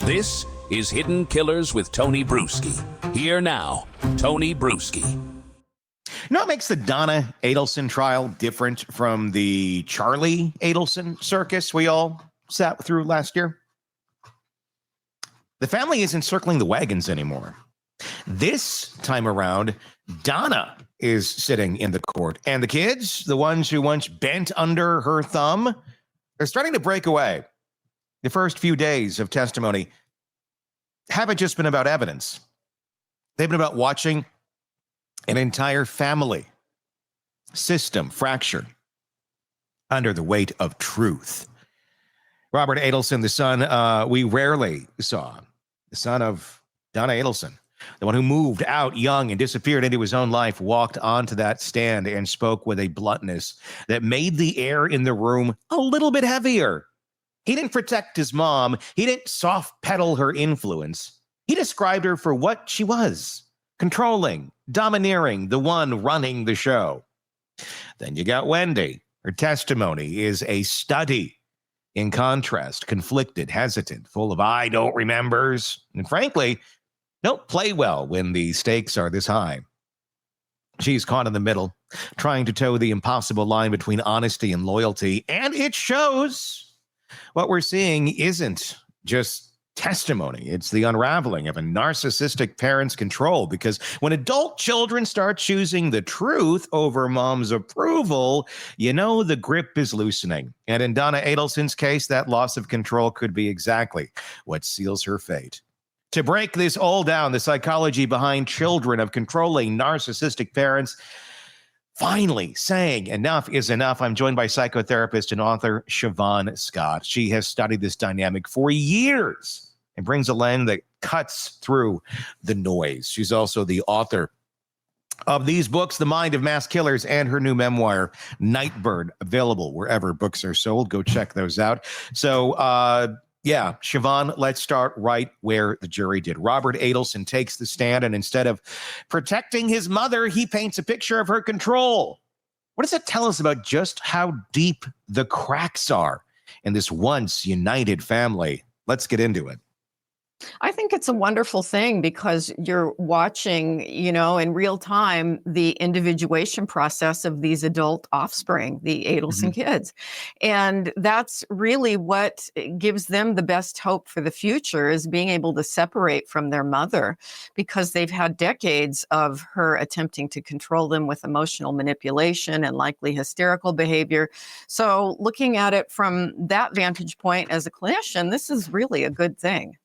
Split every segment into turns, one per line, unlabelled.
This is Hidden Killers with Tony Brueski. Here now, Tony Brueski.
You know what makes the Donna Adelson trial different from the Charlie Adelson circus we all sat through last year? The family isn't circling the wagons anymore. This time around, Donna is sitting in the court, and the kids, the ones who once bent under her thumb, are starting to break away. The first few days of testimony haven't just been about evidence. They've been about watching an entire family system fracture under the weight of truth. Robert Adelson, the son we rarely saw, the son of Donna Adelson, the one who moved out young and disappeared into his own life, walked onto that stand and spoke with a bluntness that made the air in the room a little bit heavier. He didn't protect his mom. He didn't soft pedal her influence. He described her for what she was: controlling, domineering, the one running the show. Then you got Wendy. Her testimony is a study in contrast, conflicted, hesitant, full of I don't remembers, and frankly, don't play well when the stakes are this high. She's caught in the middle, trying to toe the impossible line between honesty and loyalty, and it shows. What we're seeing isn't just testimony. It's the unraveling of a narcissistic parent's control, because when adult children start choosing the truth over mom's approval, you know the grip is loosening. And in Donna Adelson's case, that loss of control could be exactly what seals her fate. To break this all down, the psychology behind children of controlling narcissistic parents finally saying enough is enough, I'm joined by psychotherapist and author Shavaun Scott. She has studied this dynamic for years and brings a lens that cuts through the noise. She's also the author of these books, The Mind of Mass Killers, and her new memoir, Nightbird, available wherever books are sold. Go check those out. So, Shavaun, let's start right where the jury did. Robert Adelson takes the stand, and instead of protecting his mother, he paints a picture of her control. What does that tell us about just how deep the cracks are in this once united family? Let's get into it.
I think it's a wonderful thing because you're watching, in real time, the individuation process of these adult offspring, the Adelson kids. And that's really what gives them the best hope for the future, is being able to separate from their mother, because they've had decades of her attempting to control them with emotional manipulation and likely hysterical behavior. So looking at it from that vantage point as a clinician, this is really a good thing.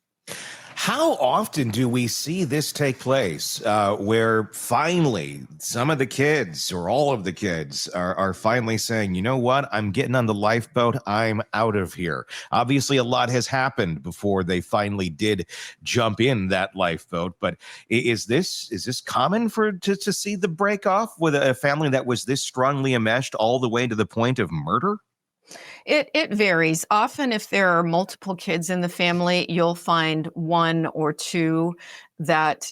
How often do we see this take place where finally some of the kids or all of the kids are finally saying, you know what, I'm getting on the lifeboat, I'm out of here? Obviously, a lot has happened before they finally did jump in that lifeboat. But is this common to see the break off with a family that was this strongly enmeshed all the way to the point of murder?
It varies. Often, if there are multiple kids in the family, you'll find one or two that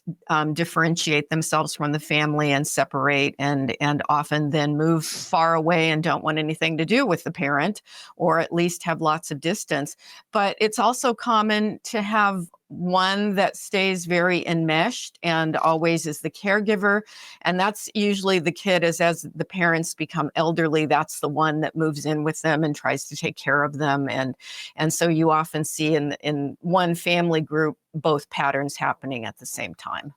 differentiate themselves from the family and separate, and often then move far away and don't want anything to do with the parent, or at least have lots of distance. But it's also common to have one that stays very enmeshed and always is the caregiver. And that's usually the kid, as the parents become elderly, that's the one that moves in with them and tries to take care of them. And so you often see in one family group both patterns happening at the same time.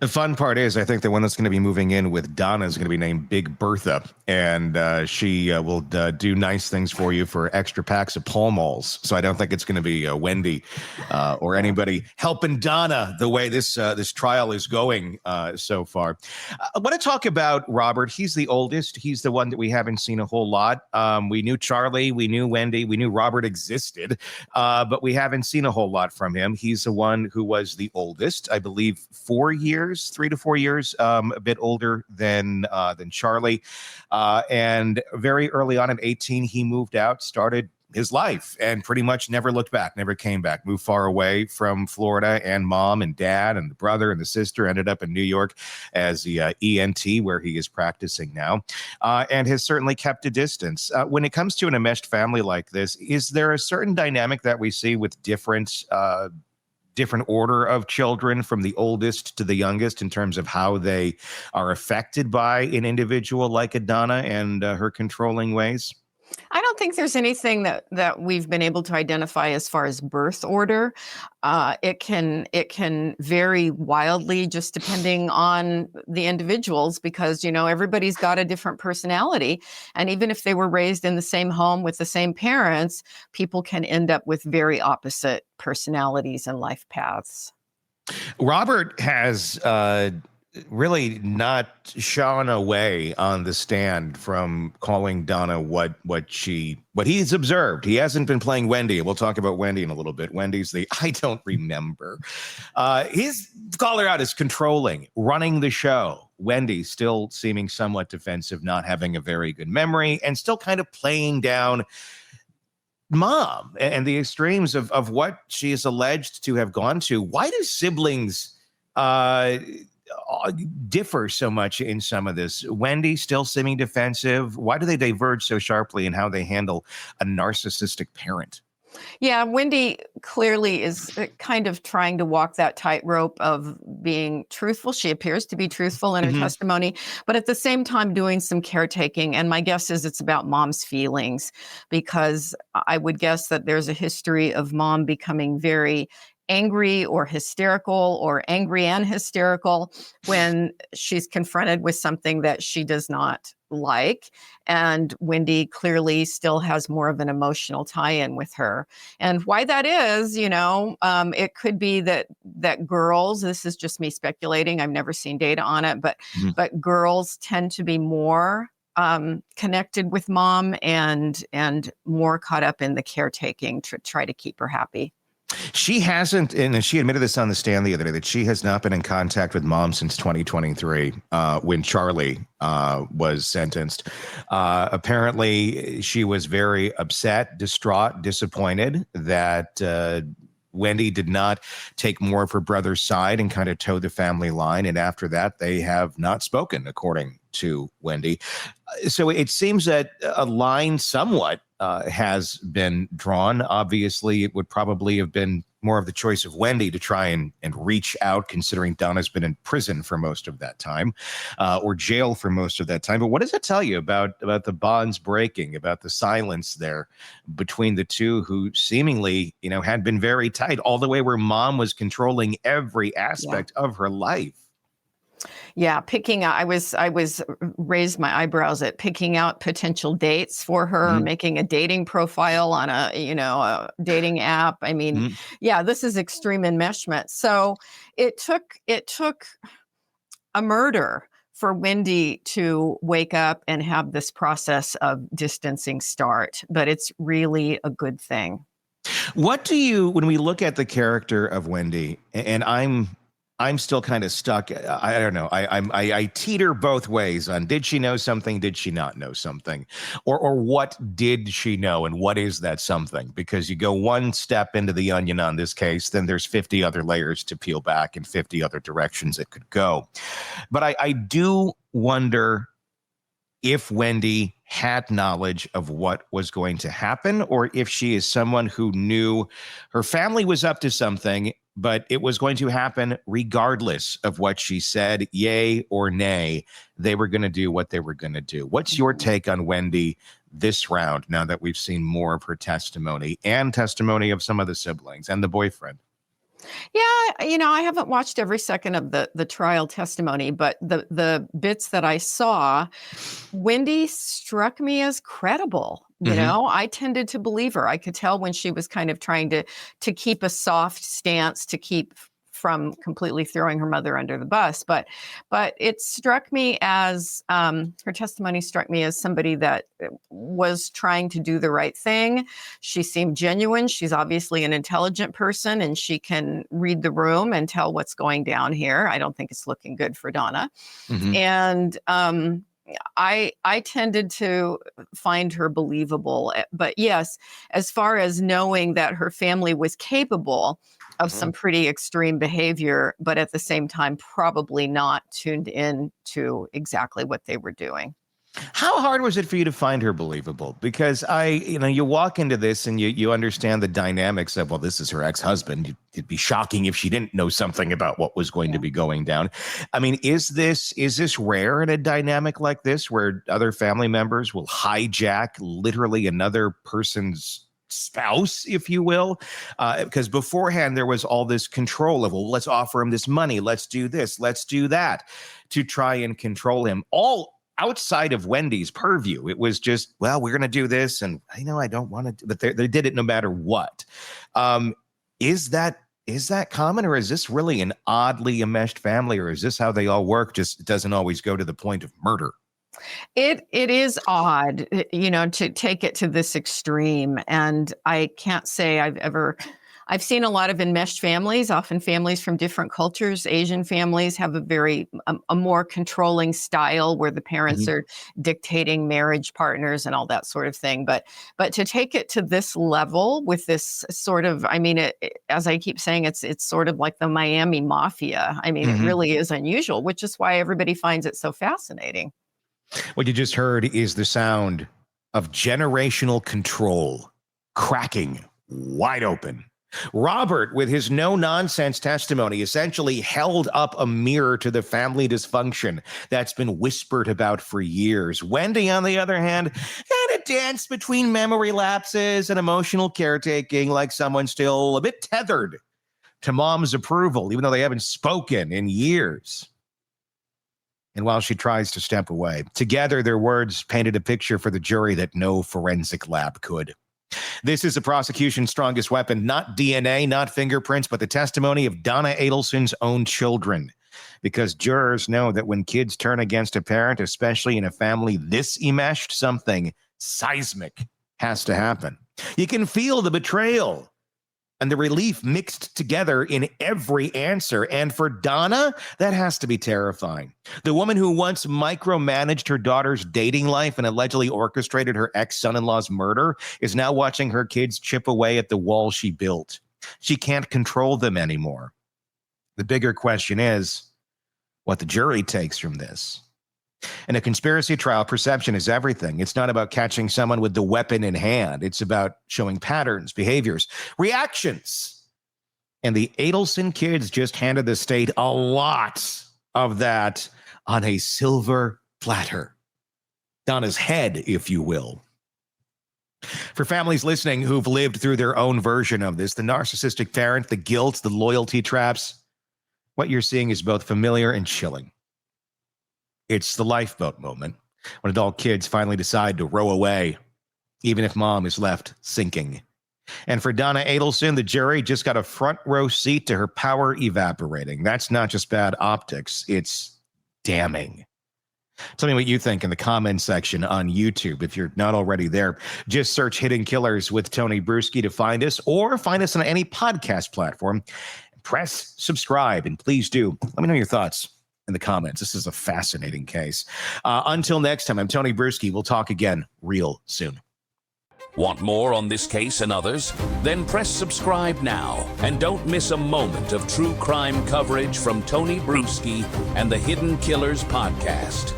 The fun part is, I think the one that's going to be moving in with Donna is going to be named Big Bertha, and she will do nice things for you for extra packs of Pall Malls. So I don't think it's going to be Wendy or anybody helping Donna the way this trial is going so far. I want to talk about Robert. He's the oldest. He's the one that we haven't seen a whole lot. We knew Charlie, we knew Wendy, we knew Robert existed, but we haven't seen a whole lot from him. He's the one who was the oldest, I believe, 3 to 4 years, a bit older than Charlie. And very early on at 18, he moved out, started his life and pretty much never looked back, never came back, moved far away from Florida, and mom and dad and the brother and the sister ended up in New York as the ENT, where he is practicing now, and has certainly kept a distance. When it comes to an enmeshed family like this, is there a certain dynamic that we see with different order of children from the oldest to the youngest in terms of how they are affected by an individual like a Donna and her controlling ways?
I don't think there's anything that we've been able to identify as far as birth order. It can vary wildly just depending on the individuals, because everybody's got a different personality, and even if they were raised in the same home with the same parents, people can end up with very opposite personalities and life paths.
Robert has really not shone away on the stand from calling Donna what he's observed. He hasn't been playing Wendy. We'll talk about Wendy in a little bit. Wendy's the I don't remember. His call her out as controlling, running the show. Wendy still seeming somewhat defensive, not having a very good memory, and still kind of playing down mom and the extremes of what she is alleged to have gone to. Why do siblings differ so much in some of this? Wendy still seeming defensive. Why do they diverge so sharply in how they handle a narcissistic parent?
Yeah, Wendy clearly is kind of trying to walk that tightrope of being truthful. She appears to be truthful in her testimony, but at the same time doing some caretaking. And my guess is it's about mom's feelings, because I would guess that there's a history of mom becoming very angry or hysterical, or angry and hysterical, when she's confronted with something that she does not like. And Wendy clearly still has more of an emotional tie-in with her. And why that is, it could be that girls, this is just me speculating, I've never seen data on it, but girls tend to be more connected with mom and more caught up in the caretaking to try to keep her happy.
She hasn't, and she admitted this on the stand the other day, that she has not been in contact with mom since 2023, when Charlie was sentenced. Apparently, she was very upset, distraught, disappointed that Wendy did not take more of her brother's side and kind of toe the family line. And after that, they have not spoken, according to Wendy. So it seems that a line somewhat has been drawn. Obviously, it would probably have been more of the choice of Wendy to try and reach out, considering Donna's been in prison for most of that time, or jail for most of that time. But what does it tell you about the bonds breaking, about the silence there between the two, who seemingly, had been very tight, all the way where mom was controlling every aspect of her life?
Yeah, I was raised my eyebrows at picking out potential dates for her, making a dating profile on a dating app. I mean, yeah, this is extreme enmeshment. So it took a murder for Wendy to wake up and have this process of distancing start, but it's really a good thing.
What do you, when we look at the character of Wendy, and I'm still kind of stuck. I don't know. I teeter both ways on, did she know something? Did she not know something? Or what did she know? And what is that something? Because you go one step into the onion on this case, then there's 50 other layers to peel back and 50 other directions it could go. But I do wonder if Wendy had knowledge of what was going to happen, or if she is someone who knew her family was up to something, but it was going to happen regardless of what she said, yay or nay. They were going to do what they were going to do. What's your take on Wendy this round, now that we've seen more of her testimony and testimony of some of the siblings and the boyfriend?
Yeah, I haven't watched every second of the trial testimony, but the bits that I saw, Wendy struck me as credible. I tended to believe her. I could tell when she was kind of trying to keep a soft stance, to keep from completely throwing her mother under the bus. But it struck me as, her testimony struck me as somebody that was trying to do the right thing. She seemed genuine. She's obviously an intelligent person, and she can read the room and tell what's going down here. I don't think it's looking good for Donna. And I tended to find her believable. But yes, as far as knowing that her family was capable of some pretty extreme behavior, but at the same time, probably not tuned in to exactly what they were doing.
How hard was it for you to find her believable? Because you walk into this and you understand the dynamics of, well, this is her ex-husband. It'd be shocking if she didn't know something about what was going to be going down. I mean, is this rare in a dynamic like this where other family members will hijack literally another person's spouse, if you will? Because beforehand there was all this control of, well, let's offer him this money, let's do this, let's do that, to try and control him. All outside of Wendy's purview. It was just, well, we're going to do this, and I know I don't want to, but they did it no matter what. Is that common, or is this really an oddly enmeshed family, or is this how they all work? Just it doesn't always go to the point of murder.
It is odd, to take it to this extreme, and I can't say I've seen a lot of enmeshed families, often families from different cultures. Asian families have a more controlling style where the parents are dictating marriage partners and all that sort of thing. But to take it to this level with this sort of, as I keep saying, it's sort of like the Miami Mafia. It really is unusual, which is why everybody finds it so fascinating.
What you just heard is the sound of generational control cracking wide open. Robert, with his no-nonsense testimony, essentially held up a mirror to the family dysfunction that's been whispered about for years. Wendy, on the other hand, kind of danced between memory lapses and emotional caretaking, like someone still a bit tethered to mom's approval, even though they haven't spoken in years. And while she tries to step away, together their words painted a picture for the jury that no forensic lab could. This is the prosecution's strongest weapon, not DNA, not fingerprints, but the testimony of Donna Adelson's own children. Because jurors know that when kids turn against a parent, especially in a family this enmeshed, something seismic has to happen. You can feel the betrayal and the relief mixed together in every answer. And for Donna, that has to be terrifying. The woman who once micromanaged her daughter's dating life and allegedly orchestrated her ex-son-in-law's murder is now watching her kids chip away at the wall she built. She can't control them anymore. The bigger question is what the jury takes from this. In a conspiracy trial, perception is everything. It's not about catching someone with the weapon in hand. It's about showing patterns, behaviors, reactions. And the Adelson kids just handed the state a lot of that on a silver platter. Donna's head, if you will. For families listening who've lived through their own version of this, the narcissistic parent, the guilt, the loyalty traps, what you're seeing is both familiar and chilling. It's the lifeboat moment when adult kids finally decide to row away, even if mom is left sinking. And for Donna Adelson, the jury just got a front row seat to her power evaporating. That's not just bad optics, it's damning. Tell me what you think in the comments section on YouTube. If you're not already there, just search Hidden Killers with Tony Brueski to find us, or find us on any podcast platform. Press subscribe, and please do let me know your thoughts in the comments. This is a fascinating case. Until next time, I'm Tony Brueski. We'll talk again real soon.
Want more on this case and others? Then press subscribe now and don't miss a moment of true crime coverage from Tony Brueski and the Hidden Killers podcast.